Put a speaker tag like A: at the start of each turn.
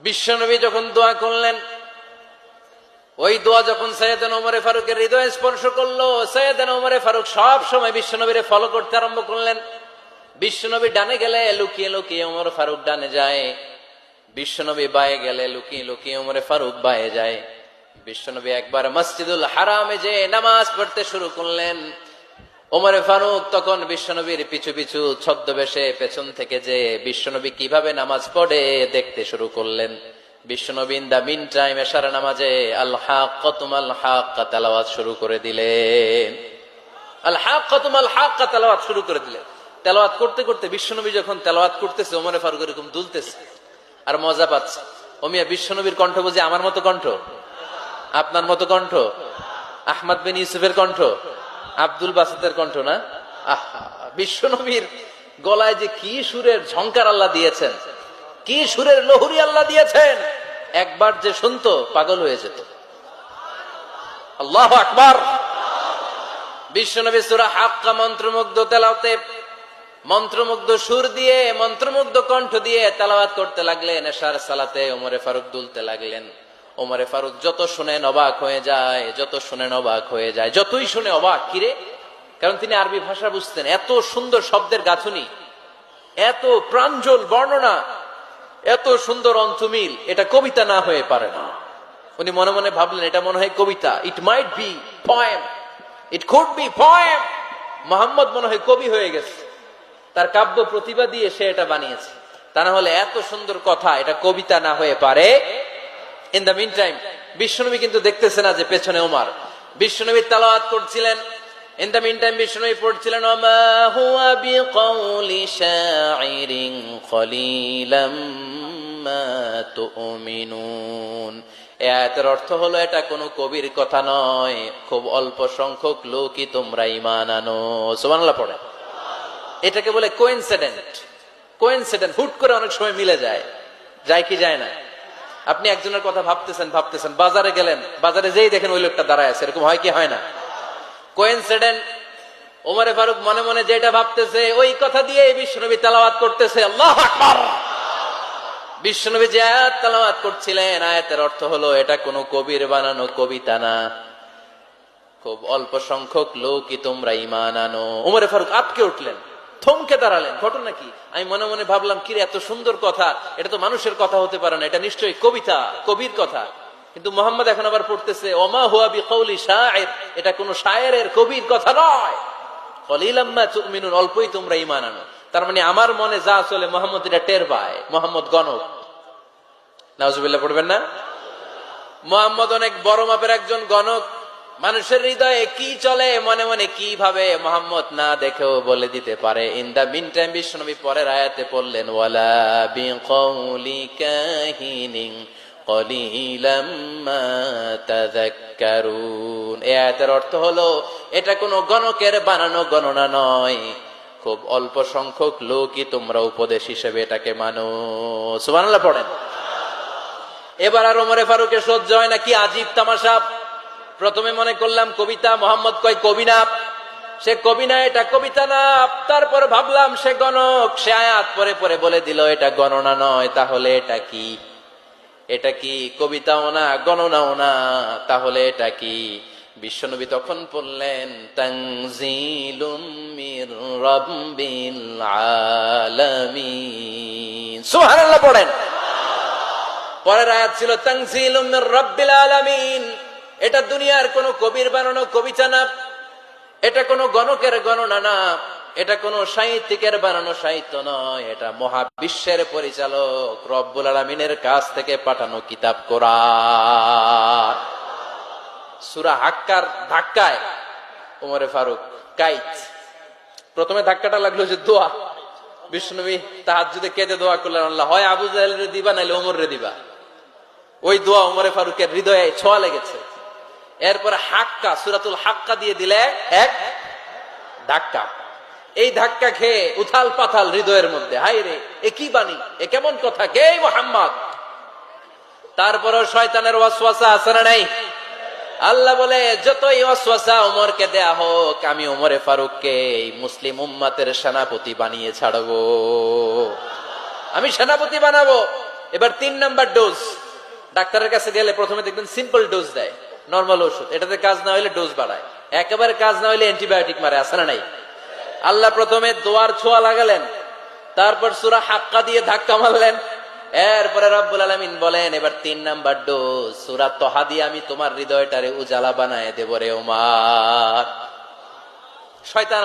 A: বিশ্বনবী যখন দোয়া করলেন, ওই দোয়া যখন সৈয়দনা ওমর ফারুকের হৃদয়ে স্পর্শ করলো, সৈয়দনা ওমর ফারুক সব সময় বিশ্বনবীরে ফলো করতে আরম্ভ করলেন। বিশ্বনবী ডানে গেলে লুকিয়ে লুকিয়ে ওমর ফারুক ডানে যায়, বিশ্বনবী বায়ে গেলে লুকিয়ে লুকিয়ে ওমর ফারুক বায়ে যায়। বিশ্বনবী একবার মসজিদুল হারামে যে নামাজ পড়তে শুরু করলেন, ওমর ফারুক তখন বিশ্বনবীর পিছু পিছু ছদ্মবেশে পেছন থেকে যে বিশ্বনবী কিভাবে নামাজ পড়ে দেখতে শুরু করলেন। বিশ্বনবী ইন দা মিন টাইম এশার নামাজে আল হাক্কাতুম আল হাক্কা তেলাওয়াত শুরু করে দিলেন। আল হাক্কাতুম আল হাক্কা তেলাওয়াত শুরু করে দিলেন। তেলাওয়াত করতে করতে বিশ্বনবী যখন তেলাওয়াত করতেছে, ওমর ফারুক এরকম দুলতেছে আর মজা পাচ্ছে। ওমিয়া বিশ্বনবীর কণ্ঠ বুঝি আমার মতো কণ্ঠ, আপনার মতো কণ্ঠ, আহমদ বিন ইউসুফের কণ্ঠ, আব্দুল বাসেতের কণ্ঠ না? আহা, বিশ্বনবীর গলায় যে কি সুরের ঝংকার আল্লাহ দিয়েছেন, কি সুরের লহুরি আল্লাহ দিয়েছেন, একবার যে শুনতো পাগল হয়ে যেত। আল্লাহু আকবার। বিশ্বনবী সূরা হাক্কা মন্ত্রমুগ্ধ তেলাওয়াতে, মন্ত্রমুগ্ধ সুর দিয়ে, মন্ত্রমুগ্ধ কণ্ঠ দিয়ে তেলাওয়াত করতে লাগলেন। এশার সালাতে ওমর ফারুক দুলতে লাগলেন। ওমর ফারুক যত শুনেন অবাক হয়ে যায়, যত শুনেন অবাক হয়ে যায়, যতই শুনে অবাক। কিরে? কারণ তিনি আরবি ভাষা বুঝতেন। এত সুন্দর শব্দের গাঁথুনি, এত প্রাঞ্জল বর্ণনা, এত সুন্দর অন্তমিল, এটা কবিতা না হয়ে পারে না। উনি মনে মনে ভাবলেন এটা মনে হয় কবিতা। It might be poem, it could be poem. Muhammad মনে হয় কবি হয়ে গেছে, তার কাব্য প্রতিভা দিয়ে সে এটা বানিয়েছে। তা না হলে এত সুন্দর কথা, এটা কবিতা না হয়ে পারে। ইন দ্য মিন টাইম বিশ্বনবী কিন্তু দেখতেছে না যে পেছনে ওমর। বিশ্বনবী তেলাওয়াত করছিলেন। ইন দ্য মিন টাইম বিশ্বনবী পড়ছিলেন, ওমা হুয়া বিকাউলি শাইরিন কলিলাম মা তুমিনুন। এই আয়াতের অর্থ হলো এটা কোনো কবির কথা নয়, খুব অল্প সংখ্যক লোকই তোমরা ঈমান আনো। সুবহানাল্লাহ পড়ে। এটাকে বলে কোইন্সিডেন্ট। কোইন্সিডেন্ট, হুট করে অনেক সময় মিলে যায়। যায় কি যায় না? আপনি একজনের কথা ভাবতেছেন ভাবতেছেন, বাজারে গেলেন, বাজারে যেই দেখেন ওই লোকটা দাঁড়ায় আছে। এরকম হয় কি হয় না? কোইন্সিডেন্ট। ওমর ফারুক মনে মনে যেটা ভাবতেছে ওই কথা দিয়ে বিশ্বনবী তেলাওয়াত করতেছে। আল্লাহু আকবার। বিশ্বনবী যে আয়াত তেলাওয়াত করছিলেন, আয়াতের অর্থ হলো এটা কোনো কবির বানানো কবিতা না, খুব অল্প সংখ্যক লোকই তোমরা ঈমান আনো। ওমর ফারুক আটকে উঠলেন, থমকে দাঁড়ালেন। ঘটনা কি? আমি মনে মনে ভাবলাম, কিরে এত সুন্দর কথা, এটা তো মানুষের কথা হতে পারে না, এটা নিশ্চয়ই কবিতা, কবির কথা। কিন্তু মোহাম্মদ এখন আবার পড়তেছে, ওমা হুয়া বিকাউলি শাইর, এটা কোন শায়েরের, কবির কথা নয়। কলিলাম মা তুমিনুন, অল্পই তোমরা ঈমান আনো। তার মানে আমার মনে যা চলে মোহাম্মদ এটা টের পায়। মোহাম্মদ গণক। নাউজুবিল্লাহ পড়বেন না? মোহাম্মদ অনেক বড় মাপের একজন গণক। মানুষের হৃদয়ে কি চলে, মনে মনে কি ভাবে, মোহাম্মদ না দেখেও বলে দিতে পারে। ইন দা মিন টাইম বিশ্বনবী পরের আয়াতে পড়লেন, ওয়ালা বিকাউলি কাহিনিন কলিলাম মা তাযাক্কারুন। এই আয়াতের অর্থ হলো এটা কোনো গণকের বানানো গণনা নয়, খুব অল্প সংখ্যক লোকই তোমরা উপদেশ হিসেবে এটাকে মানো। সুবহানাল্লাহ পড়েন। এবার আর ওমর ফারুকের সহ্য হয় না। কি আজীব তামাশা! প্রথমে মনে করলাম কবিতা, মোহাম্মদ কয় কবি না, সে কবি না, এটা কবিতা না। তারপর ভাবলাম সে গণক, সে আয়াত পরে পরে বলে দিল এটা গণনা নয়। তাহলে এটা কি? এটা কি কবিতাও না, গণনাও না, তাহলে এটা কি? বিশ্বনবী তখন বললেন, তানজিলুম মির রাব্বিল আলামিন। সুবহানাল্লাহ পড়েন। পরের আয়াত ছিল তানজিলুম মির রাব্বিল আলামিন। এটা দুনিয়ার কোন কবির বানানো কবিতা না, এটা কোন গণকের গণনা না, এটা কোন সাহিত্যিকের বানানো সাহিত্য নয়, এটা মহাবিশ্বের পরিচালক রব্বুল আলামিনের কাছ থেকে পাঠানো কিতাব কোরআন। সূরা হাক্কার ধাক্কায় ওমর ফারুক কাইত। প্রথমে ধাক্কাটা লাগলো যে দোয়া। বিশ্বনবী তাহাজ্জুদে কেঁদে দোয়া করলেন, আল্লাহ হয় আবু জাহেলরে দিবা নাইলে ওমররে দিবা। ওই দোয়া ওমর ফারুকের হৃদয়ে ছোঁয়া লেগেছে। এরপরে হাক্কা, সূরাতুল হাক্কা দিয়ে দিলে এক ধাক্কা। এই ধাক্কা খেয়ে উথাল পাথাল হৃদয়ের মধ্যে, হায় রে এ কি বাণী, এ কেমন কথা, কে মুহাম্মদ? তারপরও শয়তানের ওয়াসওয়াসা আছে না নাই? আল্লাহ বলে যতই ওয়াসওয়াসা ওমরকে দেয়া হোক, আমি ওমর ফারুককে এই মুসলিম উম্মতের সেনাপতি বানিয়ে ছাড়বো, আমি সেনাপতি বানাবো। এবার 3 নাম্বার ডোজ। ডাক্তারের কাছে গেলে প্রথমে দেখবেন সিম্পল ডোজ দেয়, নরমাল ওষুধ। এটাতে কাজ না হলে ডোজ বাড়ায়, একেবারে কাজ না হলে অ্যান্টিবায়োটিক মারে, আছে না নাই? আল্লাহ প্রথমে দোয়ার ছোঁয়া লাগালেন, তারপর সূরা হাক্কা দিয়ে ধাক্কা মারলেন, এরপরে রব্বুল আলামিন বলেন এবার 3 নাম্বার ডোজ সূরা তহা দিয়ে আমি তোমার হৃদয়টারে উজালা বানায় দেব রে ওমর। শয়তান